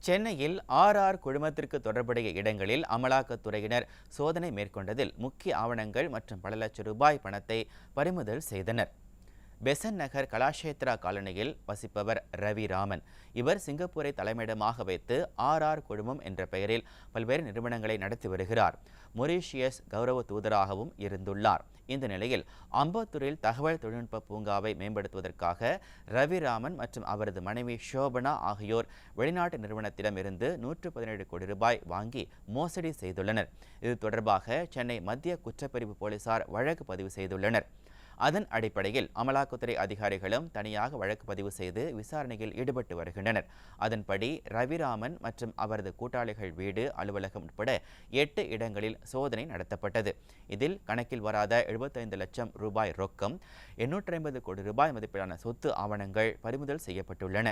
சென்னையில் குழுமத்திற்கு தொடர்புடைய இடங்களில் அமலாக்கத்துறையினர் சோதனை மேற்கொண்டதில் முக்கிய ஆவணங்கள் மற்றும் பல லட்சம் ரூபாய் பணத்தை பறிமுதல் செய்தனர். பெசன்ட் நகர் கலாஷேத்ரா காலனியில் வசிப்பவர் ரவி ராமன். இவர் சிங்கப்பூரை தலைமையிடமாக வைத்து குழுமம் என்ற பெயரில் பல்வேறு நிறுவனங்களை நடத்தி வருகிறார். மொரீஷியஸ் கௌரவ தூதராகவும் இருந்துள்ளார். இந்த நிலையில் அம்பத்தூரில் தகவல் தொழில்நுட்ப பூங்காவை மேம்படுத்துவதற்காக ரவி ராமன் மற்றும் அவரது மனைவி ஷோபனா ஆகியோர் வெளிநாட்டு நிறுவனத்திடம் இருந்து 117 கோடி ரூபாய் வாங்கி மோசடி செய்துள்ளனர். இது தொடர்பாக சென்னை மத்திய குற்றப்பிரிவு போலீசார் வழக்கு பதிவு செய்துள்ளனர். அதன் அடிப்படையில் அமலாக்கத்துறை அதிகாரிகளும் தனியாக வழக்கு பதிவு செய்து விசாரணையில் ஈடுபட்டு வருகின்றனர். அதன்படி ரவிராமன் மற்றும் அவரது கூட்டாளிகள் வீடு, அலுவலகம் உட்பட 8 இடங்களில் சோதனை நடத்தப்பட்டது. இதில் கணக்கில் வராத 75 லட்சம் ரூபாய் ரொக்கம், 850 கோடி ரூபாய் மதிப்பிலான சொத்து ஆவணங்கள் பறிமுதல் செய்யப்பட்டுள்ளன.